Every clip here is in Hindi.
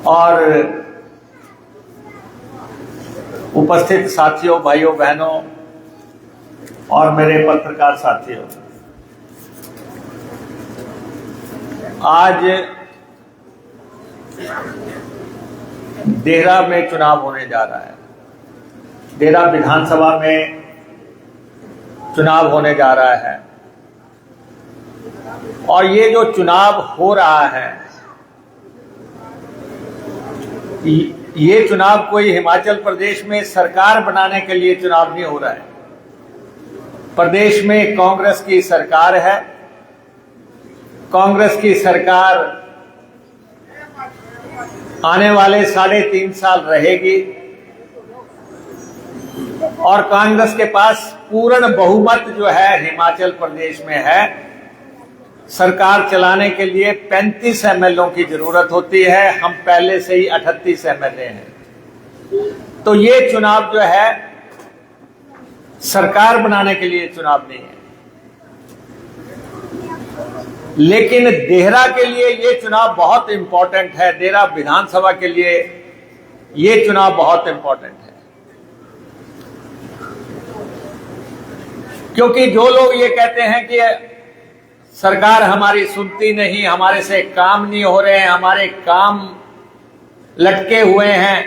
और उपस्थित साथियों, भाइयों बहनों और मेरे पत्रकार साथियों, आज देहरा में चुनाव होने जा रहा है। देहरा विधानसभा में चुनाव होने जा रहा है और ये जो चुनाव हो रहा है, ये चुनाव कोई हिमाचल प्रदेश में सरकार बनाने के लिए चुनाव नहीं हो रहा है। प्रदेश में कांग्रेस की सरकार है। कांग्रेस की सरकार आने वाले 3.5 साल रहेगी और कांग्रेस के पास पूर्ण बहुमत जो है हिमाचल प्रदेश में है। सरकार चलाने के लिए 35 एमएलओ की जरूरत होती है। हम पहले से ही 38 एमएलए हैं। तो ये चुनाव जो है सरकार बनाने के लिए चुनाव नहीं है, लेकिन देहरा के लिए ये चुनाव बहुत इंपॉर्टेंट है। देहरा विधानसभा के लिए ये चुनाव बहुत इंपॉर्टेंट है, क्योंकि जो लोग ये कहते हैं कि सरकार हमारी सुनती नहीं, हमारे से काम नहीं हो रहे हैं, हमारे काम लटके हुए हैं,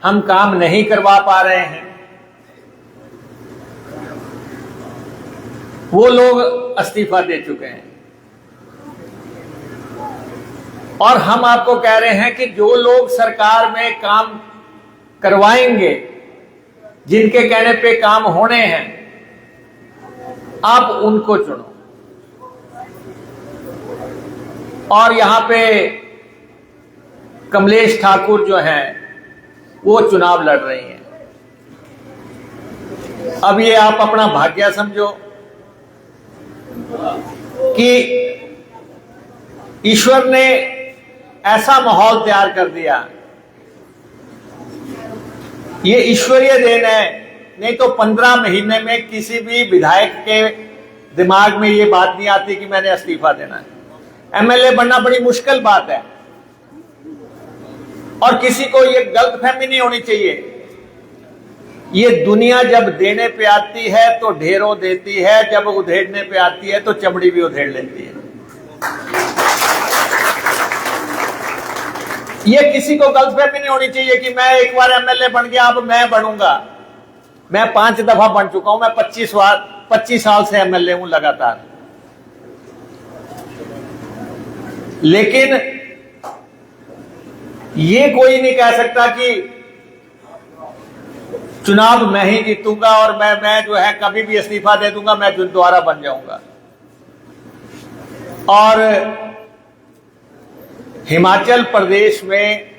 हम काम नहीं करवा पा रहे हैं, वो लोग इस्तीफा दे चुके हैं। और हम आपको कह रहे हैं कि जो लोग सरकार में काम करवाएंगे, जिनके कहने पे काम होने हैं, आप उनको चुनो। और यहां पे कमलेश ठाकुर जो हैं वो चुनाव लड़ रही हैं। अब ये आप अपना भाग्य समझो कि ईश्वर ने ऐसा माहौल तैयार कर दिया। ये ईश्वरीय देन है, नहीं तो 15 महीने में किसी भी विधायक के दिमाग में ये बात नहीं आती कि मैंने इस्तीफा देना है। एमएलए बनना बड़ी मुश्किल बात है और किसी को ये गलतफहमी नहीं होनी चाहिए। ये दुनिया जब देने पे आती है तो ढेरों देती है, जब उधेड़ने पे आती है तो चमड़ी भी उधेड़ लेती है। ये किसी को गलतफहमी नहीं होनी चाहिए कि मैं एक बार एमएलए बन गया, अब मैं बनूंगा। मैं 5 दफा बन चुका हूं। मैं 25 साल से एमएलए हूं लगातार। लेकिन ये कोई नहीं कह सकता कि चुनाव मैं ही जीतूंगा और मैं जो है कभी भी इस्तीफा दे दूंगा, मैं दोबारा बन जाऊंगा। और हिमाचल प्रदेश में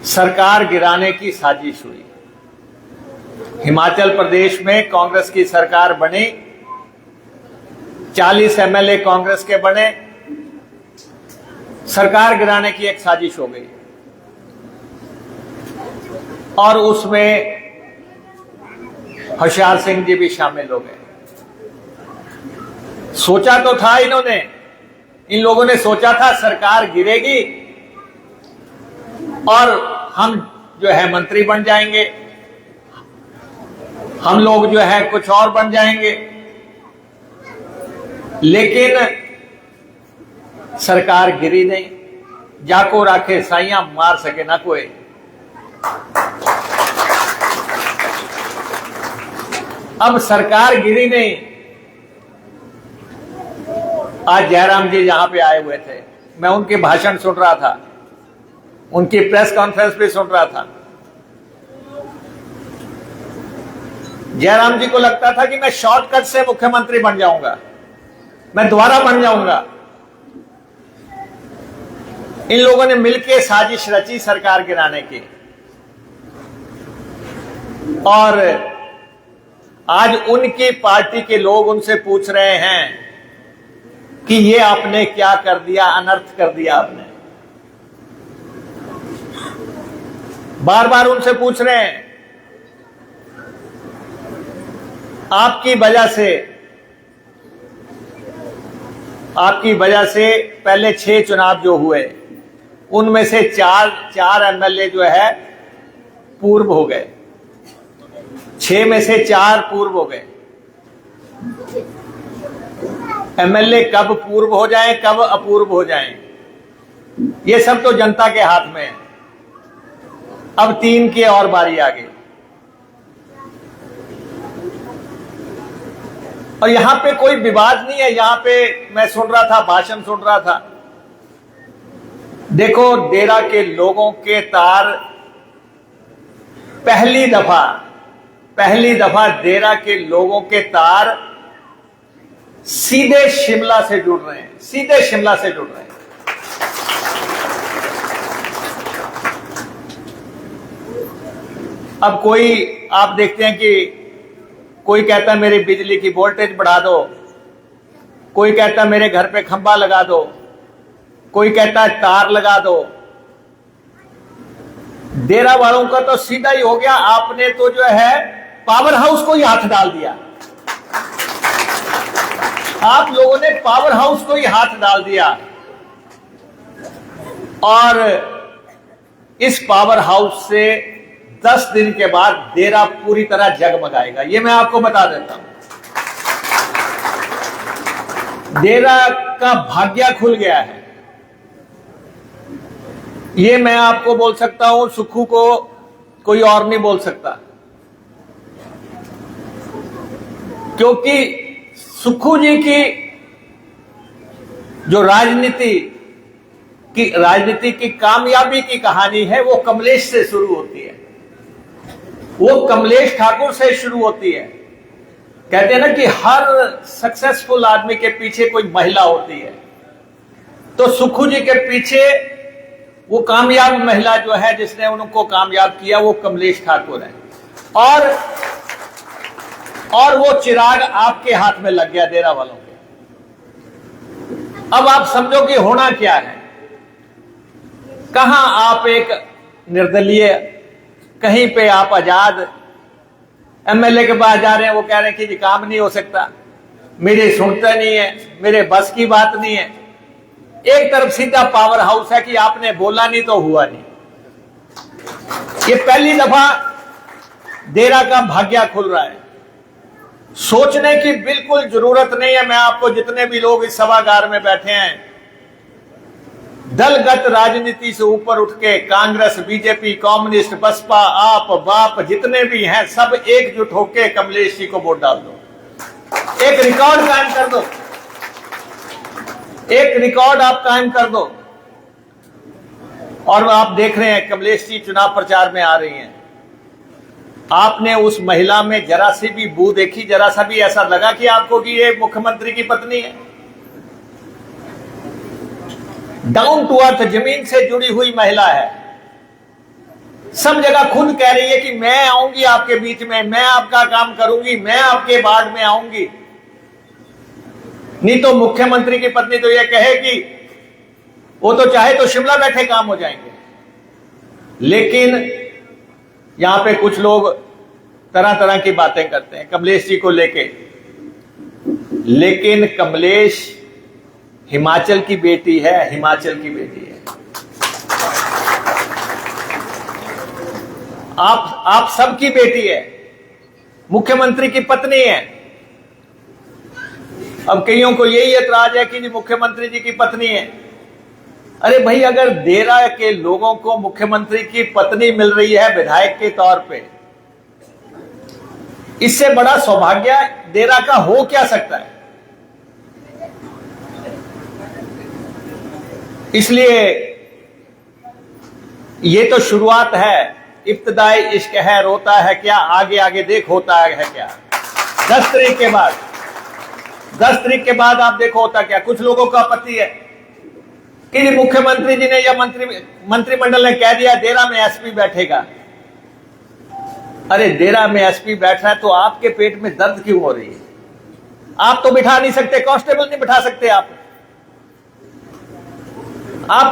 सरकार गिराने की साजिश हुई। हिमाचल प्रदेश में कांग्रेस की सरकार बनी, 40 एमएलए कांग्रेस के बने, सरकार गिराने की एक साजिश हो गई और उसमें होशियार सिंह जी भी शामिल हो गए। सोचा तो था इन्होंने, इन लोगों ने सोचा था सरकार गिरेगी और हम जो है मंत्री बन जाएंगे, हम लोग जो है कुछ और बन जाएंगे। लेकिन सरकार गिरी नहीं। जाको राखे साइयां, मार सके ना कोई। अब सरकार गिरी नहीं। आज जयराम जी यहां पे आए हुए थे, मैं उनके भाषण सुन रहा था, उनकी प्रेस कॉन्फ्रेंस भी सुन रहा था। जयराम जी को लगता था कि मैं शॉर्टकट से मुख्यमंत्री बन जाऊंगा, मैं दोबारा बन जाऊंगा। इन लोगों ने मिलकर साजिश रची सरकार गिराने की। और आज उनकी पार्टी के लोग उनसे पूछ रहे हैं कि ये आपने क्या कर दिया, अनर्थ कर दिया आपने। बार बार उनसे पूछ रहे हैं। आपकी वजह से पहले 6 चुनाव जो हुए उनमें से चार एमएलए जो है पूर्व हो गए, 6 में से 4 पूर्व हो गए। एमएलए कब पूर्व हो जाएं, कब अपूर्व हो जाएं, ये सब तो जनता के हाथ में है। अब 3 की और बारी आ गई। और यहां पे कोई विवाद नहीं है। यहां पे मैं सुन रहा था, भाषण सुन रहा था। देखो, देरा के लोगों के तार पहली दफा देरा के लोगों के तार सीधे शिमला से जुड़ रहे हैं, सीधे शिमला से जुड़ रहे हैं। अब कोई, आप देखते हैं कि कोई कहता है मेरी बिजली की वोल्टेज बढ़ा दो, कोई कहता है मेरे घर पे खंभा लगा दो, कोई कहता है तार लगा दो। देरा वालों का तो सीधा ही हो गया, आपने तो जो है पावर हाउस को ही हाथ डाल दिया। आप लोगों ने पावर हाउस को ही हाथ डाल दिया और इस पावर हाउस से 10 दिन के बाद देरा पूरी तरह जगमगाएगा, ये मैं आपको बता देता हूं। देरा का भाग्य खुल गया है, ये मैं आपको बोल सकता हूं, सुक्खू को कोई और नहीं बोल सकता। क्योंकि सुक्खू जी की जो राजनीति की कामयाबी की कहानी है वो कमलेश से शुरू होती है, वो कमलेश ठाकुर से शुरू होती है। कहते हैं ना कि हर सक्सेसफुल आदमी के पीछे कोई महिला होती है, तो सुक्खू जी के पीछे वो कामयाब महिला जो है जिसने उनको कामयाब किया वो कमलेश ठाकुर है। और वो चिराग आपके हाथ में लग गया देरा वालों के। अब आप समझो कि होना क्या है। कहां आप एक निर्दलीय, कहीं पे आप आजाद एमएलए के पास जा रहे हैं, वो कह रहे हैं कि ये काम नहीं हो सकता, मेरे सुनते नहीं है, मेरे बस की बात नहीं है। एक तरफ सीधा पावर हाउस है कि आपने बोला नहीं तो हुआ नहीं। ये पहली दफा देरा का भाग्य खुल रहा है। सोचने की बिल्कुल जरूरत नहीं है। मैं आपको, जितने भी लोग इस सभागार में बैठे हैं, दलगत राजनीति से ऊपर उठ के कांग्रेस, बीजेपी, कम्युनिस्ट, बसपा, आप, बाप, जितने भी हैं, सब एकजुट होकर कमलेश जी को वोट डाल दो। एक रिकॉर्ड कायम कर दो, एक रिकॉर्ड आप कायम कर दो। और आप देख रहे हैं कमलेश जी चुनाव प्रचार में आ रही हैं। आपने उस महिला में जरा सी भी बू देखी, जरा सा भी ऐसा लगा कि आपको कि ये मुख्यमंत्री की पत्नी है? डाउन टू अर्थ, जमीन से जुड़ी हुई महिला है। सब जगह खुद कह रही है कि मैं आऊंगी आपके बीच में, मैं आपका काम करूंगी, मैं आपके वार्ड में आऊंगी। नहीं तो मुख्यमंत्री की पत्नी तो यह कहेगी, वो तो चाहे तो शिमला बैठे काम हो जाएंगे। लेकिन यहां पे कुछ लोग तरह तरह की बातें करते हैं कमलेश जी को लेके। लेकिन कमलेश हिमाचल की बेटी है, हिमाचल की बेटी है। आप सबकी बेटी है, मुख्यमंत्री की पत्नी है। अब कईयों को यही एतराज है कि जी मुख्यमंत्री जी की पत्नी है। अरे भाई, अगर देरा के लोगों को मुख्यमंत्री की पत्नी मिल रही है विधायक के तौर पे, इससे बड़ा सौभाग्य देरा का हो क्या सकता है? इसलिए ये तो शुरुआत है, इब्तिदाई इश्क है, रोता है क्या, आगे आगे देख होता है क्या। 10 तारीख के बाद आप देखो होता क्या। कुछ लोगों का आपत्ति है कि मुख्यमंत्री जी ने या मंत्रिमंडल ने कह दिया देरा में एसपी बैठेगा। अरे देरा में एसपी बैठ रहा है तो आपके पेट में दर्द क्यों हो रही है? आप तो बिठा नहीं सकते, कांस्टेबल नहीं बिठा सकते, आप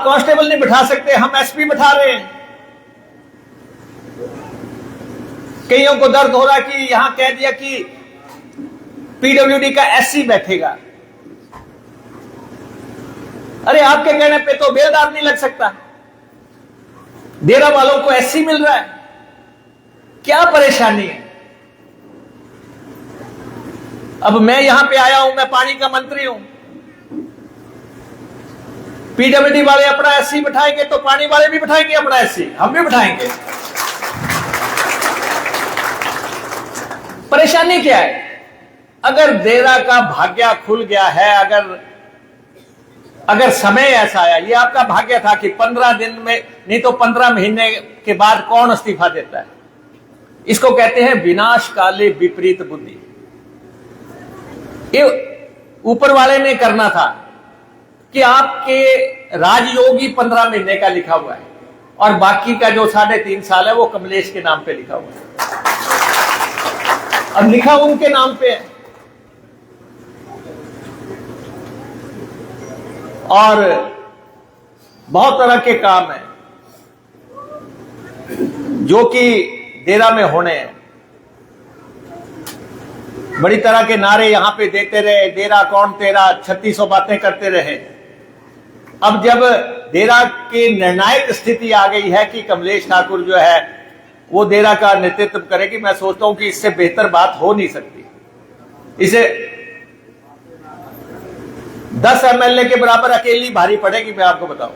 कांस्टेबल नहीं बिठा सकते, हम एसपी बिठा रहे हैं। कईयों को दर्द हो रहा है कि यहां कह दिया कि पीडब्ल्यूडी का एससी बैठेगा। अरे आपके कहने पे तो बेलदार नहीं लग सकता, डेरा वालों को एससी मिल रहा है, क्या परेशानी है? अब मैं यहां पे आया हूं, मैं पानी का मंत्री हूं, पीडब्ल्यूडी वाले अपना एससी बिठाएंगे तो पानी वाले भी बिठाएंगे अपना एससी, हम भी बिठाएंगे। परेशानी क्या है? अगर डेरा का भाग्य खुल गया है, अगर समय ऐसा आया, ये आपका भाग्य था कि 15 दिन में, नहीं तो 15 महीने के बाद कौन इस्तीफा देता है? इसको कहते हैं विनाश काले विपरीत बुद्धि। ये ऊपर वाले ने करना था कि आपके राजयोगी 15 महीने का लिखा हुआ है और बाकी का जो 3.5 साल है वो कमलेश के नाम पे लिखा हुआ है। अब लिखा उनके नाम पे है और बहुत तरह के काम हैं जो कि डेरा में होने हैं। बड़ी तरह के नारे यहां पे देते रहे, डेरा कौन तेरा, 3600 बातें करते रहे। अब जब डेरा की निर्णायक स्थिति आ गई है कि कमलेश ठाकुर जो है वो डेरा का नेतृत्व करेगी, मैं सोचता हूं कि इससे बेहतर बात हो नहीं सकती। इसे 10 एमएलए के बराबर अकेली भारी पड़ेगी, मैं आपको बताऊं,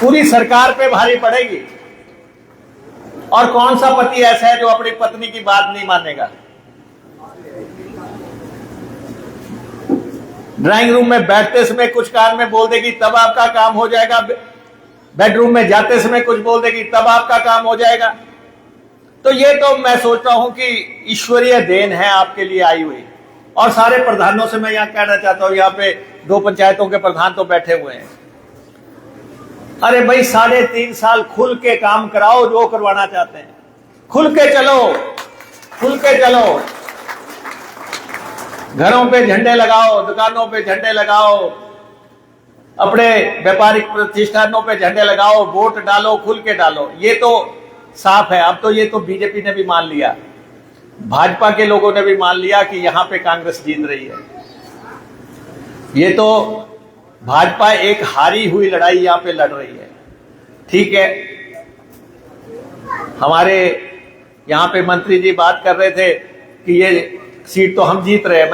पूरी सरकार पे भारी पड़ेगी। और कौन सा पति ऐसा है जो अपनी पत्नी की बात नहीं मानेगा? ड्राइंग रूम में बैठते समय कुछ कान में बोल देगी तब आपका काम हो जाएगा, बेडरूम में जाते समय कुछ बोल देगी तब आपका काम हो जाएगा। तो ये तो मैं सोचता हूं कि ईश्वरीय देन है आपके लिए आई हुई। और सारे प्रधानों से मैं यहां कहना चाहता हूं, यहां पे 2 पंचायतों के प्रधान तो बैठे हुए हैं, अरे भाई 3.5 साल खुल के काम कराओ, जो करवाना चाहते हैं खुल के चलो, खुल के चलो। घरों पे झंडे लगाओ, दुकानों पे झंडे लगाओ, अपने व्यापारिक प्रतिष्ठानों पे झंडे लगाओ, वोट डालो, खुल के डालो। ये तो साफ है। अब तो ये तो बीजेपी ने भी मान लिया, भाजपा के लोगों ने भी मान लिया कि यहां पे कांग्रेस जीत रही है। ये तो भाजपा एक हारी हुई लड़ाई यहां पे लड़ रही है। ठीक है, हमारे यहां पे मंत्री जी बात कर रहे थे कि ये सीट तो हम जीत रहे हैं।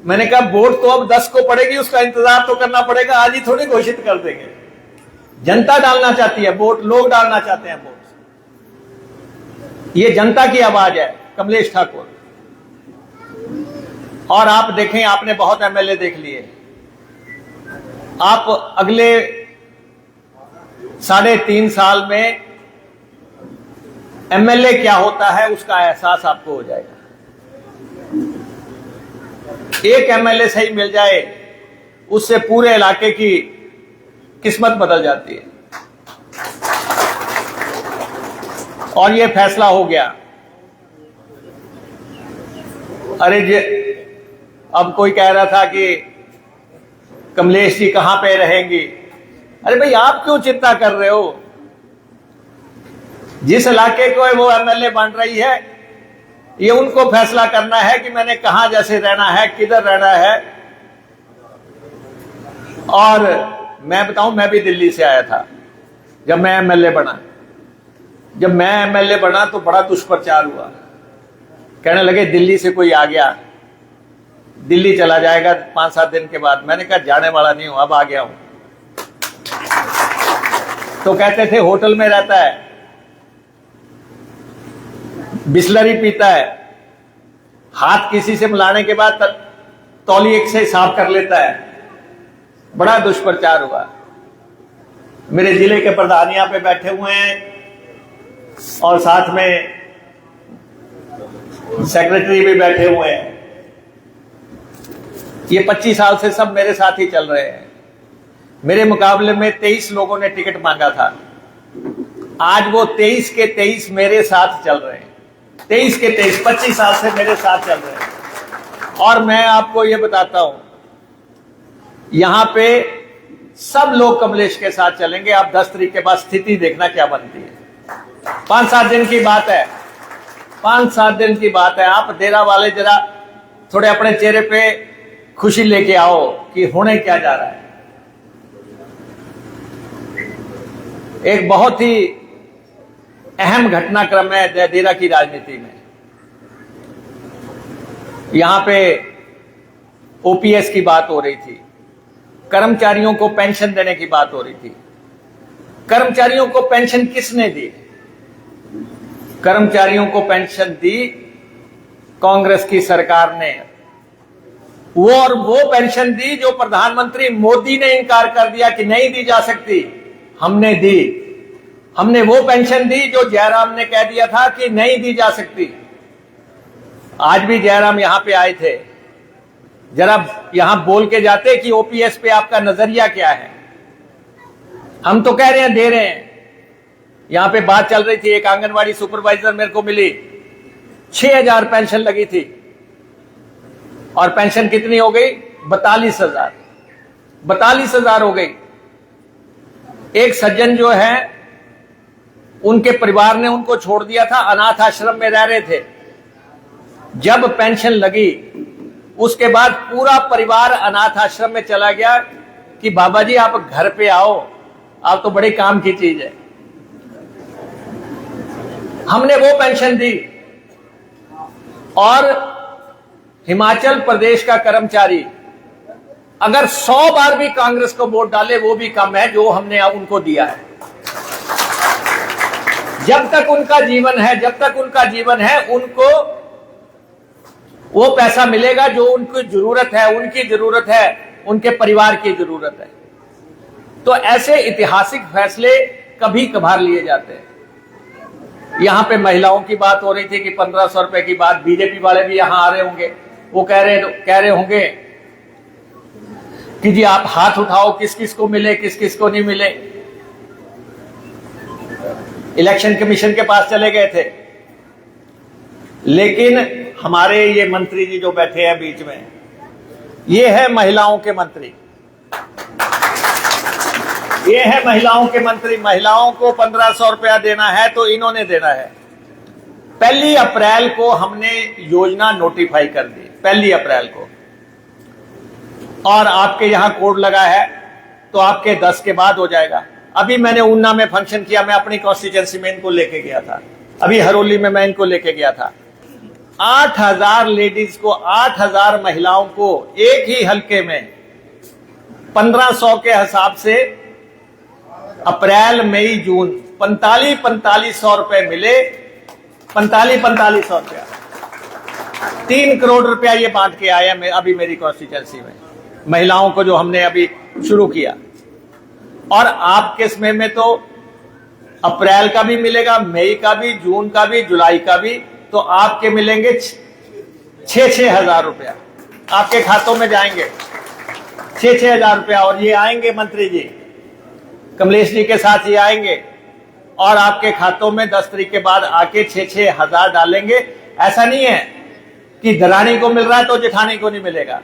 मैंने कहा वोट तो अब 10 को पड़ेगी, उसका इंतजार तो करना पड़ेगा, आज ही थोड़ी घोषित कर देंगे। जनता डालना चाहती है वोट, लोग डालना चाहते हैं वोट। ये जनता की आवाज है, कमलेश ठाकुर। और आप देखें, आपने बहुत एमएलए देख लिए, आप अगले 3.5 साल में एमएलए क्या होता है उसका एहसास आपको हो जाएगा। एक एमएलए सही मिल जाए, उससे पूरे इलाके की किस्मत बदल जाती है। और ये फैसला हो गया। अरे अब कोई कह रहा था कि कमलेश जी कहां पे रहेंगी। अरे भाई, आप क्यों चिंता कर रहे हो? जिस इलाके को वो एमएलए बन रही है, ये उनको फैसला करना है कि मैंने कहां जैसे रहना है, किधर रहना है। और मैं बताऊं, मैं भी दिल्ली से आया था जब मैं एमएलए बना। जब मैं एमएलए बना तो बड़ा दुष्प्रचार हुआ, कहने लगे दिल्ली से कोई आ गया, दिल्ली चला जाएगा 5-7 दिन के बाद। मैंने कहा जाने वाला नहीं हूं, अब आ गया हूं। तो कहते थे होटल में रहता है, बिस्लरी पीता है, हाथ किसी से मिलाने के बाद तौलिए से साफ कर लेता है। बड़ा दुष्प्रचार हुआ। मेरे जिले के प्रधान यहां पे बैठे हुए हैं और साथ में सेक्रेटरी भी बैठे हुए हैं। ये 25 साल से सब मेरे साथ ही चल रहे हैं। मेरे मुकाबले में 23 लोगों ने टिकट मांगा था, आज वो 23 के 23 मेरे साथ चल रहे हैं। 23 के 23 25 साल से मेरे साथ चल रहे हैं। और मैं आपको ये बताता हूं, यहां पे सब लोग कमलेश के साथ चलेंगे। आप 10 तारीख के बाद स्थिति देखना क्या बनती है। 5-7 दिन की बात है, 5-7 दिन की बात है। आप डेरा वाले जरा थोड़े अपने चेहरे पे खुशी लेके आओ कि होने क्या जा रहा है। एक बहुत ही अहम घटनाक्रम है देरा की राजनीति में। यहां पे ओपीएस की बात हो रही थी, कर्मचारियों को पेंशन देने की बात हो रही थी। कर्मचारियों को पेंशन किसने दी? कर्मचारियों को पेंशन दी कांग्रेस की सरकार ने। वो पेंशन दी जो प्रधानमंत्री मोदी ने इनकार कर दिया कि नहीं दी जा सकती, हमने दी। हमने वो पेंशन दी जो जयराम ने कह दिया था कि नहीं दी जा सकती। आज भी जयराम यहां पे आए थे, जरा यहां बोल के जाते कि ओपीएस पे आपका नजरिया क्या है। हम तो कह रहे हैं दे रहे हैं। यहां पे बात चल रही थी, एक आंगनवाड़ी सुपरवाइजर मेरे को मिली, 6000 पेंशन लगी थी और पेंशन कितनी हो गई? 42,000। 42,000 हो गई। एक सज्जन जो है, उनके परिवार ने उनको छोड़ दिया था, अनाथ आश्रम में रह रहे थे। जब पेंशन लगी उसके बाद पूरा परिवार अनाथ आश्रम में चला गया कि बाबा जी आप घर पे आओ, आप तो बड़े काम की चीज है। हमने वो पेंशन दी। और हिमाचल प्रदेश का कर्मचारी अगर 100 बार भी कांग्रेस को वोट डाले वो भी कम है जो हमने उनको दिया है। जब तक उनका जीवन है उनको वो पैसा मिलेगा जो उनकी जरूरत है, उनकी जरूरत है, उनके परिवार की जरूरत है। तो ऐसे ऐतिहासिक फैसले कभी कभार लिए जाते हैं। यहां पे महिलाओं की बात हो रही थी कि 1500 रुपए की बात, बीजेपी वाले भी यहां आ रहे होंगे, वो कह रहे होंगे कि जी आप हाथ उठाओ, किस किस को मिले, किस किस को नहीं मिले। इलेक्शन कमीशन के पास चले गए थे, लेकिन हमारे ये मंत्री जी जो बैठे हैं बीच में, ये है महिलाओं के मंत्री। ये है महिलाओं के मंत्री। महिलाओं को 1500 रुपया देना है तो इन्होंने देना है। 1 अप्रैल को हमने योजना नोटिफाई कर दी, 1 अप्रैल को। और आपके यहां कोड लगा है तो आपके 10 के बाद हो जाएगा। अभी मैंने ऊना में फंक्शन किया, मैं अपनी कॉन्स्टिट्यूएंसी में इनको लेके गया था। अभी हरोली में मैं इनको लेके गया था। 8000 लेडीज को, 8000 महिलाओं को एक ही हलके में 1500 के हिसाब से अप्रैल मई जून 4500 रुपए मिले। 4500 रुपया, 3 करोड़ रुपया ये बांट के आया मैं अभी मेरी कॉन्स्टिट्यूएंसी में महिलाओं को, जो हमने अभी शुरू किया। और आपके समय में तो अप्रैल का भी मिलेगा, मई का भी, जून का भी, जुलाई का भी। तो आपके मिलेंगे 6-6 हजार रुपया आपके खातों में जाएंगे, 6-6 हजार रुपया। और ये आएंगे मंत्री जी, कमलेश जी के साथ ये आएंगे और आपके खातों में 10 तारीख के बाद आके 6-6 हजार डालेंगे। ऐसा नहीं है कि दरानी को मिल रहा है तो जेठानी को नहीं मिलेगा,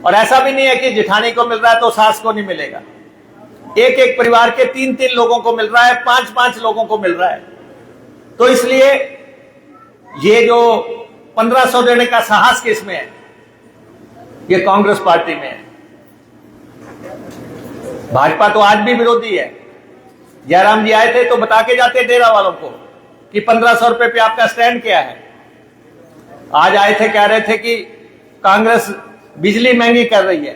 और ऐसा भी नहीं है कि जेठानी को मिल रहा है तो सास को नहीं मिलेगा। एक एक परिवार के 3-3 लोगों को मिल रहा है, 5-5 लोगों को मिल रहा है। तो इसलिए ये जो 1500 देने का साहस किसमें है? ये कांग्रेस पार्टी में है। भाजपा तो आज भी विरोधी है। जयराम जी आए थे तो बता के जाते डेरा वालों को कि 1500 रुपए पे आपका स्टैंड क्या है। आज आए थे, कह रहे थे कि कांग्रेस बिजली महंगी कर रही है।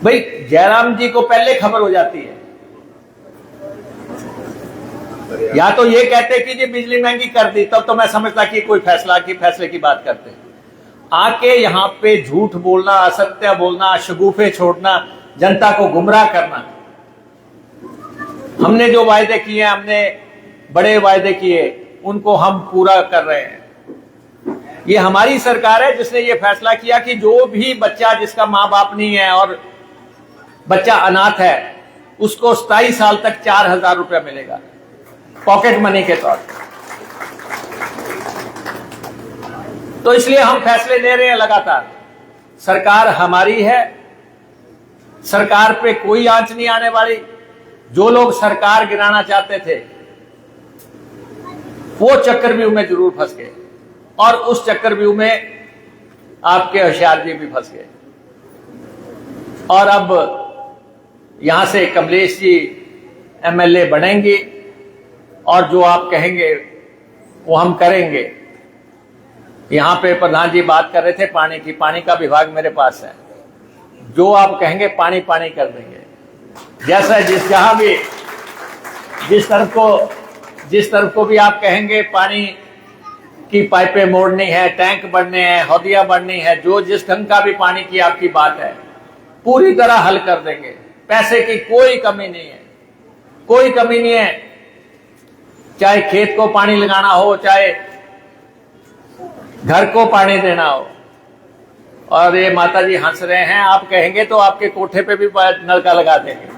भाई जयराम जी को पहले खबर हो जाती है, या तो ये कहते कि जी बिजली महंगी कर दी, तब तो मैं समझता कि कोई फैसले की बात करते। आके यहां पे झूठ बोलना, असत्य बोलना, शगुफे छोड़ना, जनता को गुमराह करना। हमने जो वायदे किए, हमने बड़े वायदे किए, उनको हम पूरा कर रहे हैं। ये हमारी सरकार है जिसने ये फैसला किया कि जो भी बच्चा जिसका मां बाप नहीं है और बच्चा अनाथ है, उसको 27 साल तक 4000 रुपया मिलेगा पॉकेट मनी के तौर पर। तो इसलिए हम फैसले ले रहे हैं लगातार। सरकार हमारी है, सरकार पे कोई आंच नहीं आने वाली। जो लोग सरकार गिराना चाहते थे वो चक्रव्यूह में जरूर फंस गए, और उस चक्रव्यूह में आपके होशियार जी भी फंस गए। और अब यहां से कमलेश जी एमएलए बनेंगे और जो आप कहेंगे वो हम करेंगे। यहां पे प्रधान जी बात कर रहे थे पानी की, पानी का विभाग मेरे पास है, जो आप कहेंगे पानी पानी कर देंगे। जैसा जहां भी जिस तरफ को भी आप कहेंगे पानी की पाइपें मोड़नी है, टैंक बढ़ने हैं, हौदिया बढ़नी है, जो जिस ढंग का भी पानी की आपकी बात है पूरी तरह हल कर देंगे। पैसे की कोई कमी नहीं है, कोई कमी नहीं है। चाहे खेत को पानी लगाना हो, चाहे घर को पानी देना हो। और ये माता जी हंस रहे हैं, आप कहेंगे तो आपके कोठे पे भी नलका लगा देंगे।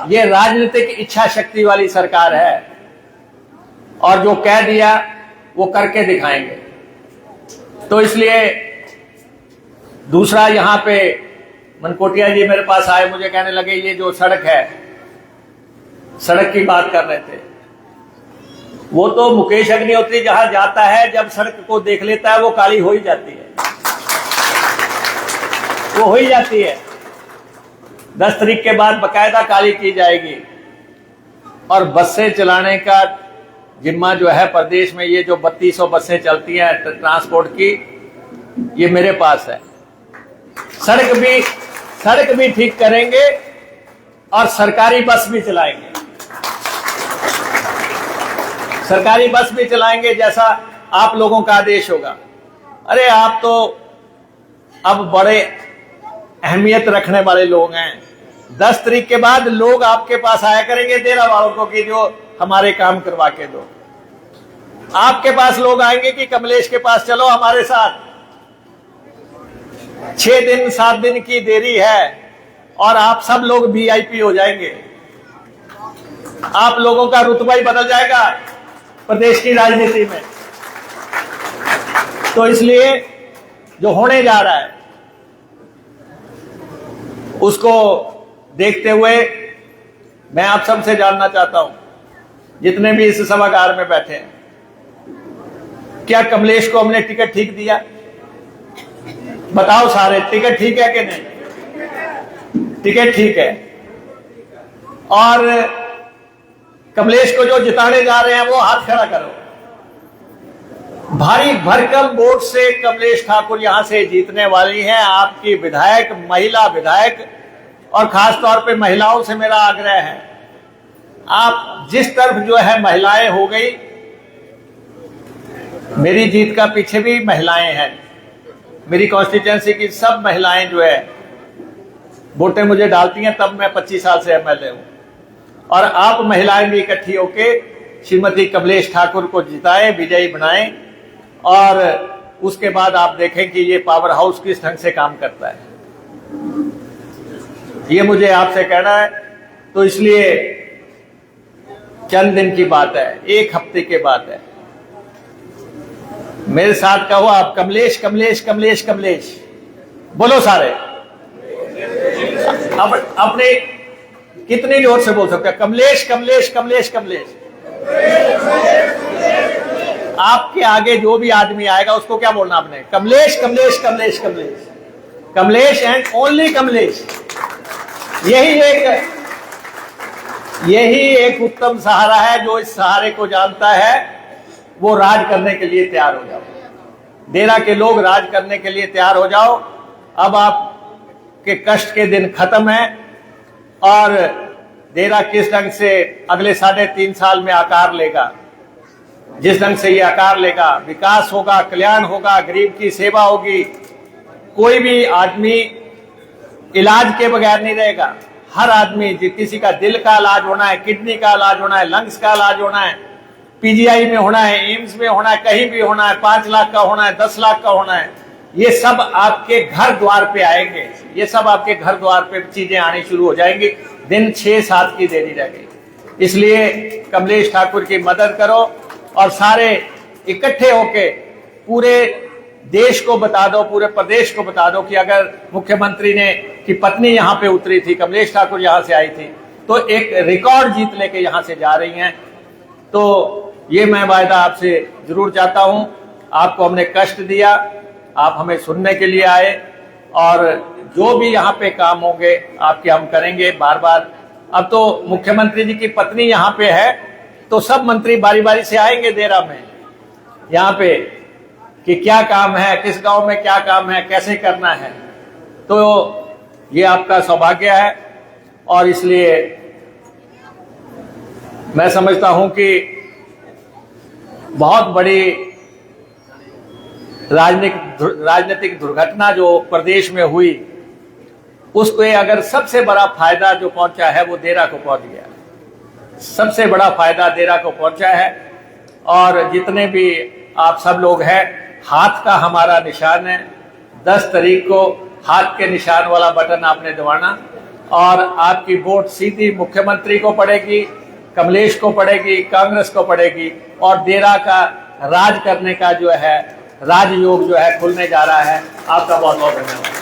ये राजनीतिक इच्छा शक्ति वाली सरकार है और जो कह दिया वो करके दिखाएंगे। तो इसलिए दूसरा, यहां पे मनकोटिया जी मेरे पास आए, मुझे कहने लगे ये जो सड़क है, सड़क की बात कर रहे थे। वो तो मुकेश अग्निहोत्री जहां जाता है, जब सड़क को देख लेता है वो काली हो ही जाती है, वो हो ही जाती है। 10 तारीख के बाद बकायदा काली की जाएगी। और बसें चलाने का जिम्मा जो है प्रदेश में, ये जो 3200 बसें चलती हैं ट्रांसपोर्ट की, ये मेरे पास है। सड़क भी ठीक करेंगे और सरकारी बस भी चलाएंगे, सरकारी बस भी चलाएंगे जैसा आप लोगों का आदेश होगा। अरे आप तो अब बड़े अहमियत रखने वाले लोग हैं। 10 तारीख के बाद लोग आपके पास आया करेंगे डेरा वालों को कि जो हमारे काम करवा के दो। आपके पास लोग आएंगे कि कमलेश के पास चलो हमारे साथ। 6 दिन 7 दिन की देरी है और आप सब लोग वीआईपी हो जाएंगे। आप लोगों का रुतबा ही बदल जाएगा प्रदेश की राजनीति में। तो इसलिए जो होने जा रहा है उसको देखते हुए मैं आप सबसे जानना चाहता हूं, जितने भी इस सभागार में बैठे हैं, क्या कमलेश को हमने टिकट ठीक दिया? बताओ सारे, टिकट ठीक है कि नहीं? टिकट ठीक है। और कमलेश को जो जिताने जा रहे हैं वो हाथ खड़ा करो। भारी भरकम वोट से कमलेश ठाकुर यहां से जीतने वाली हैं। आपकी विधायक, महिला विधायक, और खास तौर पे महिलाओं से मेरा आग्रह है, आप जिस तरफ जो है महिलाएं हो गई, मेरी जीत का पीछे भी महिलाएं हैं। मेरी कॉन्स्टिट्यूएंसी की सब महिलाएं जो है वोटें मुझे डालती हैं, तब मैं 25 साल से एमएलए हूं। और आप महिलाएं भी इकट्ठी होके श्रीमती कमलेश ठाकुर को जिताएं, विजयी बनाएं, और उसके बाद आप देखें कि ये पावर हाउस किस ढंग से काम करता है। ये मुझे आपसे कहना है। तो इसलिए चंद दिन की बात है, 1 हफ्ते की बात है। मेरे साथ कहो आप, कमलेश कमलेश कमलेश कमलेश बोलो सारे। अब अपने कितनी जोर से बोल सकते हैं? कमलेश कमलेश कमलेश कमलेश। आपके आगे जो भी आदमी आएगा उसको क्या बोलना आपने? Kamlesh Kamlesh Kamlesh Kamlesh, Kamlesh and only Kamlesh. यही एक उत्तम सहारा है। जो इस सहारे को जानता है वो राज करने के लिए तैयार हो जाओ। डेरा के लोग राज करने के लिए तैयार हो जाओ। अब आपके कष्ट के दिन खत्म हैं और डेरा किस ढंग से अगले 3.5 साल में आकार लेगा, जिस ढंग से ये आकार लेगा, विकास होगा, कल्याण होगा, गरीब की सेवा होगी। कोई भी आदमी इलाज के बगैर नहीं रहेगा। हर आदमी, किसी का दिल का इलाज होना है, किडनी का इलाज होना है, लंग्स का इलाज होना है, पीजीआई में होना है, एम्स में होना है, कहीं भी होना है, 5 लाख का होना है, 10 लाख का होना है, ये सब आपके घर द्वार पे आएंगे। ये सब आपके घर द्वार पे चीजें आनी शुरू हो जाएंगी। दिन 6-7 की देरी रह गई। इसलिए कमलेश ठाकुर की मदद करो और सारे इकट्ठे होके पूरे देश को बता दो, पूरे प्रदेश को बता दो कि अगर मुख्यमंत्री ने की पत्नी यहां पे उतरी थी, कमलेश ठाकुर यहां से आई थी, तो एक रिकॉर्ड जीत लेके यहां से जा रही हैं। तो ये मैं वायदा आपसे जरूर चाहता हूं। आपको हमने कष्ट दिया, आप हमें सुनने के लिए आए और जो भी यहाँ पे काम होंगे आपके हम करेंगे बार बार। अब तो मुख्यमंत्री जी की पत्नी यहाँ पे है, तो सब मंत्री बारी बारी से आएंगे देरा में यहाँ पे कि क्या काम है, किस गांव में क्या काम है, कैसे करना है। तो ये आपका सौभाग्य है और इसलिए मैं समझता हूं कि बहुत बड़ी राजनीतिक दुर्घटना जो प्रदेश में हुई, उसको अगर सबसे बड़ा फायदा जो पहुंचा है वो देरा को पहुंच गया, सबसे बड़ा फायदा देरा को पहुंचा है। और जितने भी आप सब लोग हैं, हाथ का हमारा निशान है, 10 तारीख को हाथ के निशान वाला बटन आपने दबाना और आपकी वोट सीधी मुख्यमंत्री को पड़ेगी, कमलेश को पड़ेगी, कांग्रेस को पड़ेगी और देरा का राज करने का जो है राजयोग जो है खुलने जा रहा है। आपका बहुत बहुत धन्यवाद।